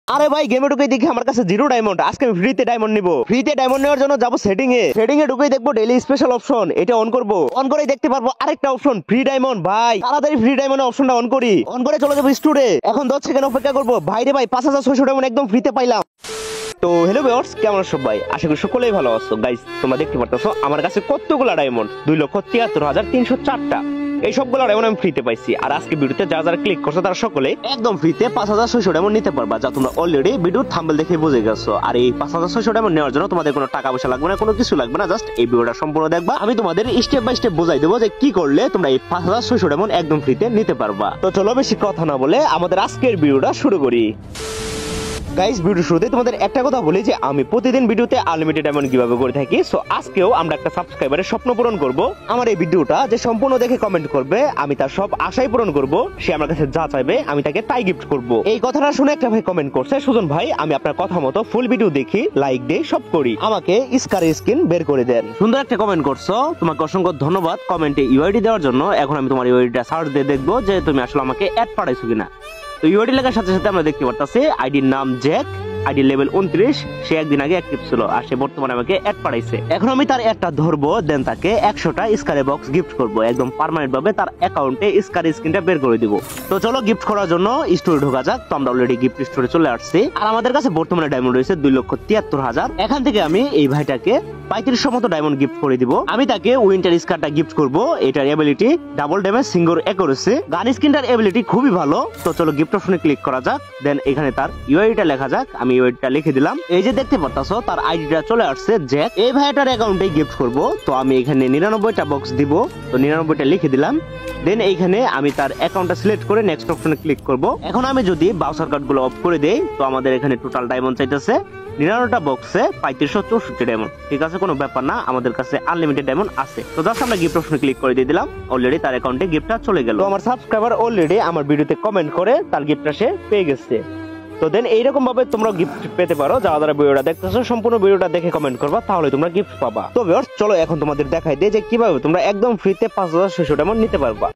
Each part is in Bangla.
আরে ভাই গেমে ঢুকে দেখি আমার কাছে 0 ডায়মন্ড। আজকে আমি ফ্রিতে ডায়মন্ড নিব। ফ্রিতে ডায়মন্ড নেওয়ার জন্য যাব সেটিং এ ঢুকে দেখবো ডেইলি স্পেশাল অপশন। এটা অন করব। অন করেই দেখতে পারবো আরেকটা অপশন ফ্রি ডায়মন্ড। ভাই তাড়াতাড়ি ফ্রি ডায়মন্ড অপশনটা অন করি। অন করে চলে যাবো স্টোরে। এখন 10 সেকেন্ড অপেক্ষা করব। ভাই রে ভাই 5600 ডায়মন্ড একদম ফ্রিতে পাইলাম। তো হ্যালো ভিউয়ার্স, কেমন আছো সবাই? আশা করি সকলেই ভালো আছো। গাইস তোমরা দেখতে পারতেছো আমার কাছে কতগুলা ডায়মন্ড, 2,73,304টা। এই সবগুলো ডায়মন্ড আমি ফ্রিতে পাইছি। আর আজকে ভিডিওতে যারা যারা ক্লিক করছো তারা সকলে একদম ফ্রিতে 5600 ডায়মন্ড নিতে পারবা, যা তোমরা অলরেডি ভিডিওর থাম্বনেল দেখে বুঝে গেছো। আর এই 5600 ডায়মন্ড নেওয়ার জন্য তোমাদের কোনো টাকা পয়সা লাগবে না, কোনো কিছু লাগবে না। জাস্ট এই ভিডিওটা সম্পূর্ণ দেখবা। আমি তোমাদের স্টেপ বাই স্টেপ বুঝাই দেবো যে কি করলে তোমরা এই 5600 ডায়মন্ড একদম ফ্রিতে নিতে পারবা। তো চলো বেশি কথা না বলে আমাদের আজকের ভিডিওটা শুরু করি। গাইস ভিডিও শুরুতে তোমাদের একটা কথা বলি যে আমি প্রতিদিন ভিডিওতে আনলিমিটেড ডায়মন্ড কিভাবে করে থাকি। সো আজকেও আমরা একটা সাবস্ক্রাইবারের স্বপ্ন পূরণ করব। আমার এই ভিডিওটা যে সম্পূর্ণ দেখে কমেন্ট করবে, আমি তার সব আশাই পূরণ করব। সে আমার কাছে যা চাইবে আমি তাকে তাই গিফট করব। এই কথাটা শুনে একটা ভাই কমেন্ট করছে, সুজন ভাই আমি আপনার কথা মতো ফুল ভিডিও দেখি, লাইক দেই, সব করি, আমাকে স্কার স্ক্রিন বের করে দেন। সুন্দর একটা কমেন্ট করছো, তোমাকে অসংখ্য ধন্যবাদ কমেন্টে ইউআইডি দেওয়ার জন্য। এখন আমি তোমার ইউআইডিটা সার্চ দিয়ে দেখবো যে তুমি আসলে আমাকে অ্যাড পাঠাইছো কিনা। তো ইউআইডি লেখার সাথে সাথে আমরা দেখতে পারতাছি আইডির নাম জ্যাক, আইডি লেভেল 29। সে একদিন আগে অ্যাক্টিভ ছিল আর সে বর্তমানে আমাকে অ্যাড পাঠাইছে। এখন আমি তার অ্যাডটা ধরবো, দেন তাকে 100টা স্কারে বক্স গিফট করব। একদম পার্মানেন্ট ভাবে তার অ্যাকাউন্টে স্কার স্ক্রিনটা বের করে দিব। তো চলো গিফট করার জন্য স্টোরে ঢোকা যাক। তো আমরা অলরেডি গিফট স্টোরে চলে আসছি। আর আমাদের কাছে বর্তমানে ডায়মন্ড রয়েছে 2,73,000। এখান থেকে আমি এই ভাইটাকে 3500 মতো ডায়মন্ড গিফট করে দিব। আমি তাকে উইন্টার স্কারটা গিফট করব। এটার ability double damage single accuracy. গান স্কিনটার এবিলিটি খুবই ভালো। তো চলো গিফট অপশনে ক্লিক করা যাক। দেন এখানে তার ইউআইডিটা লেখা যাক। আমি ইউআইডিটা লিখে দিলাম। এই যে দেখতে পারতাছো তার আইডিটা চলে আসছে জ্যাক। এই ভাইটার অ্যাকাউন্টে গিফট করব। তো আমি এখানে 99টা বক্স দিব। তো 99টা লিখে দিলাম। দেন এইখানে আমি তার অ্যাকাউন্টটা সিলেক্ট করে নেক্সট অপশনে ক্লিক করব। এখন আমি যদি বাউচার কার্ডগুলো অফ করে দেই, তো আমাদের এখানে টোটাল ডায়মন্ড চাইতেছে 99টা বক্সে 3564 ডায়মন্ড। ঠিক আছে, কোনো ব্যাপার না, আমাদের কাছে আনলিমিটেড ডায়মন্ড আছে। তো জাস্ট আমরা গিফট অপশনে ক্লিক করে দিয়ে দিলাম। অলরেডি তার অ্যাকাউন্টে গিফটটা চলে গেল। তো আমার সাবস্ক্রাইবার অলরেডি আমার ভিডিওতে কমেন্ট করে তার গিফটটা সে পেয়ে গেছে। তো দেন এইরকম ভাবে তোমরা গিফট পেতে পারো। যারা যারা ভিডিওটা দেখতেছো সম্পূর্ণ ভিডিওটা দেখে কমেন্ট করবা, তাহলে তোমরা গিফট পাবা। তো ভিউয়ার্স চলো এখন তোমাদের দেখাই দিই যে কিভাবে তোমরা একদম ফ্রিতে 5600 ডায়মন্ড নিতে পারবা।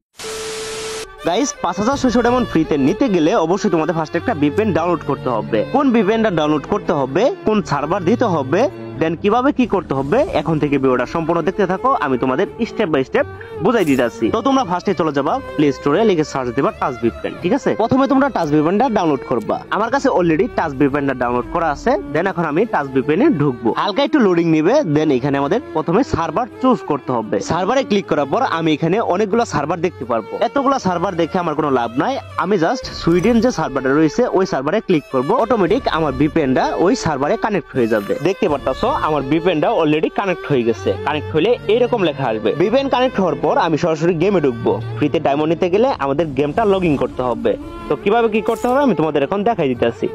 গাইস 5600 ডায়মন্ড ফ্রিতে নিতে গেলে অবশ্যই তোমাদের ফার্স্ট একটা ভিপিএন ডাউনলোড করতে হবে। কোন ভিপিএনটা ডাউনলোড করতে হবে, কোন সার্ভার দিতে হবে, দেন কিভাবে কি করতে হবে, এখন থেকে ভিডিওটা সম্পূর্ণ দেখতে থাকো। আমি তোমাদের স্টেপ বাই স্টেপ বুঝাই দিতেছি। তো তোমরা ফার্স্টে চলে যাবা প্লে স্টোরে, লিখে সার্চ দিবা টাচ ভিপিএন। ঠিক আছে, প্রথমে তোমরা টাচ ভিপিএনটা ডাউনলোড করবা। আমার কাছে অলরেডি টাচ ভিপিএনটা ডাউনলোড করা আছে। দেন এখন আমি টাচ ভিপিএন এ ঢুকবো। হালকা একটু লোডিং নিবে। দেন এখানে আমাদের প্রথমে সার্ভার চুজ করতে হবে। সার্ভারে ক্লিক করার পর আমি এখানে অনেকগুলো সার্ভার দেখতে পারবো। এতগুলো সার্ভার দেখে আমার কোনো লাভ নাই। আমি জাস্ট সুইডেন যে সার্ভারটা রয়েছে ওই সার্ভারে ক্লিক করব। অটোমেটিক আমার ভিপিএনটা ওই সার্ভারে কানেক্ট হয়ে যাবে। দেখতে পারতাছো আমার ভিপিএনটা অলরেডি কানেক্ট হয়ে গেছে। কানেক্ট হলে এরকম লেখা আসবে। ভিপিএন কানেক্ট হওয়ার পর আমি সরাসরি গেমে ঢুকবো। ফ্রিতে ডায়মন্ড নিতে গেলে আমাদের গেমটা লগ ইন করতে হবে। তো কিভাবে কি করতে হবে আমি তোমাদের এখন দেখাই দিতেছি।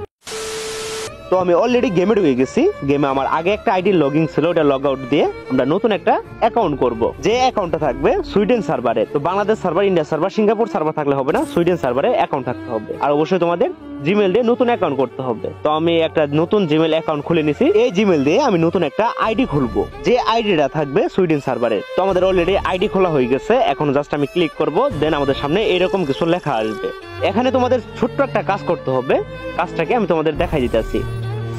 তো আমি অলরেডি গেমে ঢুকে গেছি। গেমে আমার আগে একটা আইডি লগইন ছিল, ওটা লগ আউট দিয়ে আমরা নতুন একটা অ্যাকাউন্ট করব। যে অ্যাকাউন্টটা থাকবে সুইডেন সার্ভারে। তো Bangladesh server, India server, Singapore server থাকলে হবে না, সুইডেন সার্ভারে অ্যাকাউন্ট থাকতে হবে। আর অবশ্যই তোমাদের জিমেল দিয়ে নতুন অ্যাকাউন্ট করতে হবে। তো আমি একটা নতুন জিমেল অ্যাকাউন্ট খুলে নিছি। এই জিমেল দিয়ে আমি নতুন একটা আইডি খুলবো, যে আইডিটা থাকবে সুইডেন সার্ভারে। তো আমাদের অলরেডি আইডি খোলা হয়ে গেছে। এখন জাস্ট আমি ক্লিক করব। দেন আমাদের সামনে এরকম কিছু লেখা আসবে। এখানে তোমাদের ছোট্ট একটা কাজ করতে হবে। কাজটাকে আমি তোমাদের দেখাই দিতেছি।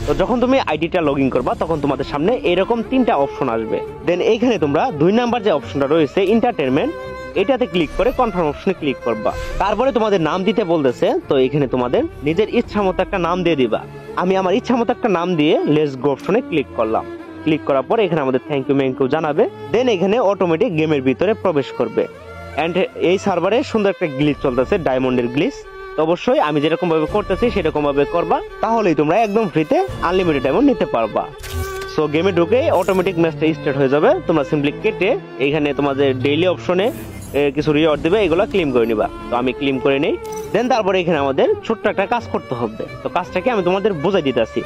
তো যখন তুমি আইডিটা লগ ইন করবা তখন তোমাদের সামনে এরকম 3টা অপশন আসবে। দেন এইখানে তোমরা 2 নাম্বার যে অপশনটা রয়েছে এন্টারটেইনমেন্ট, এটাতে ক্লিক করে কনফার্ম অপশনে ক্লিক করবা। তারপরে তোমাদের নাম দিতে বলতেছে। তো এখানে তোমাদের নিজের ইচ্ছা মতো একটা নাম দিয়ে দিবা। আমি আমার ইচ্ছা মতো একটা নাম দিয়ে লেটস গো অপশনে ক্লিক করলাম। ক্লিক করার পর এখানে আমাদের থ্যাংক ইউ জানাবে। দেন এখানে অটোমেটিক গেমের ভিতরে প্রবেশ করবে। এন্ড এই সার্ভারে সুন্দর একটা গ্লিচ চলতেছে, ডায়মন্ডের গ্লিচ। তো অবশ্যই আমি যেরকম ভাবে করতেছি সেরকম ভাবে করবা, তাহলেই তোমরা একদম ফ্রিতে আনলিমিটেড ডায়মন্ড নিতে পারবা। সো গেমে ঢুকে অটোমেটিক ম্যাচটা স্টার্ট হয়ে যাবে। তোমরা সিম্পলি কেটে এখানে তোমাদের ডেইলি অপশনে কিছু রিওয়ার্ড দিবে, এগুলো ক্লেম করে নিবা। তো আমি ক্লেম করে নেই। দেন তারপরে এখানে আমাদের ছোট্ট একটা কাজ করতে হবে। তো কাজটাকে আমি তোমাদের বোঝাই দিতেছি।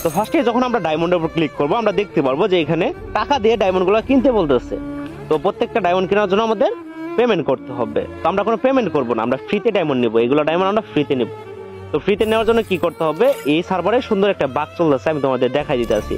তো ফার্স্টে যখন আমরা ডায়মন্ডের উপর ক্লিক করবো আমরা দেখতে পারবো যে এখানে টাকা দিয়ে ডায়মন্ডগুলো কিনতে বলতেছে। তো প্রত্যেকটা ডায়মন্ড কেনার জন্য আমাদের পেমেন্ট করতে হবে। তো আমরা কোনো পেমেন্ট করবো না, আমরা ফ্রিতে ডায়মন্ড নেবো। এগুলো ডায়মন্ড আমরা ফ্রিতে নেব। তো ফ্রিতে নেওয়ার জন্য কি করতে হবে, এই সার্ভারে সুন্দর একটা বাগ চলতেছে, আমি তোমাদের দেখাই দিতেছি।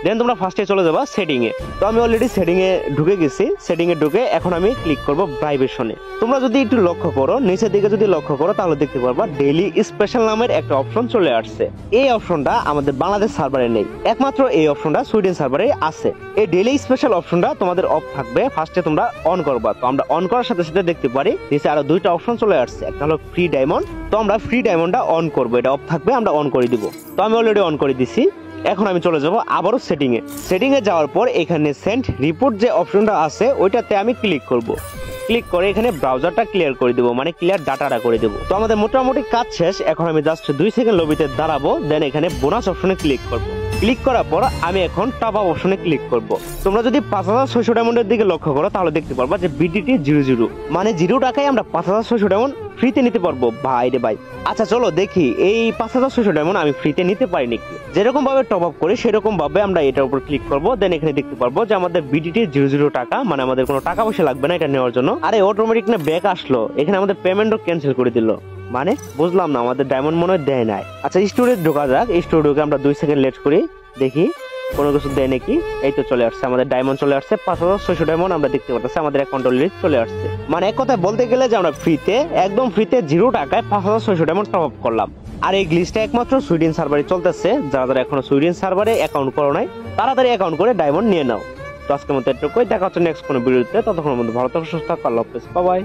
দেন তোমরা ফার্স্টে চলে যাবা সেটিং এ। তো আমি অলরেডি সেটিং এ ঢুকে গেছি। সেটিং এ ঢুকে এখন আমি ক্লিক করব প্রাইভেশনে। তোমরা যদি একটু লক্ষ্য করো, নিচের দিকে যদি লক্ষ্য করো তাহলে দেখতে পারবা ডেইলি স্পেশাল নামের একটা অপশন চলে আসছে। এই অপশনটা আমাদের বাংলাদেশ সার্ভারে নেই, একমাত্র এই অপশনটা সুইডেন সার্ভারে আছে। এই ডেইলি স্পেশাল অপশনটা তোমাদের অফ থাকবে, ফার্স্টে তোমরা অন করবা। তো আমরা অন করার সাথে সাথে দেখতে পারি নিচে আরো দুইটা অপশন চলে আসছে, একটা হলো ফ্রি ডায়মন্ড। তো আমরা ফ্রি ডায়মন্ডটা অন করব, এটা অফ থাকবে, আমরা অন করে দিব। তো আমি অলরেডি অন করে দিছি। এখন আমি চলে যাব আবারও সেটিং এ। সেটিং এ যাওয়ার পর এখানে সেন্ড রিপোর্ট যে অপশনটা আছে ওইটাতে আমি ক্লিক করব। ক্লিক করে এখানে ব্রাউজারটা ক্লিয়ার করে দেবো, মানে ক্লিয়ার ডাটাটা করে দেবো। তো আমাদের মোটামুটি কাজ শেষ। এখন আমি জাস্ট 2 সেকেন্ড লবিতে দাঁড়াবো, দেন এখানে বোনাস অপশনে ক্লিক করব। ক্লিক করার পর আমি এখন টপ আপ অপশনে ক্লিক করব। তোমরা যদি 5600 ডায়মন্ডের দিকে লক্ষ্য করো তাহলে দেখতে পারবা যে বিডিটি 00, মানে 0 টাকায় আমরা 5600 ডায়মন্ড ফ্রিতে নিতে পারবো। ভাই রে ভাই, আচ্ছা চলো দেখি এই 5600 ডায়মন্ড আমি ফ্রিতে নিতে পারি নাকি। যেরকম ভাবে টপ আপ করি সেরকম ভাবে আমরা এটার উপর ক্লিক করব। দেন এখানে দেখতে পারবো যে আমাদের বিডিটি 00 টাকা, মানে আমাদের কোনো টাকা পয়সা লাগবে না এটা নেওয়ার জন্য। আরে অটোমেটিক না ব্যাক আসলো, এখানে আমাদের পেমেন্টও ক্যান্সেল করে দিল, মানে বুঝলাম না, আমাদের ডায়মন্ড মনে হয় দেয় নাই। আচ্ছা স্টোরেজ ঢোকা যাক। স্টোরেজে আমরা 2 সেকেন্ড লেট করি, দেখি কোনো কিছু দেয় নাকি। এই তো চলে আসছে, আমাদের ডায়মন্ড চলে আসছে 5600 ডায়মন্ড আমরা দেখতে পাচ্ছি আমাদের অ্যাকাউন্ট অলরেডি চলে আসছে। মানে এক কথায় বলতে গেলে যে আমরা ফ্রিতে, একদম ফ্রিতে 0 টাকায় 5600 ডায়মন্ড টপ আপ করলাম। আর এই গ্লিচটা একমাত্র সুইডেন সার্ভারে চলতেছে। যারা এখনো সুইডেন সার্ভারে অ্যাকাউন্ট করো নাই তাড়াতাড়ি অ্যাকাউন্ট করে ডায়মন্ড নিয়ে নাও। তো আজকের মতো এটুকুই, দেখা হচ্ছে নেক্সট কোনো ভিডিওতে। ততক্ষণের মধ্যে ভালো থাকো, সুস্থ থাকো, আল্লাহ হাফেজ, বাই বাই।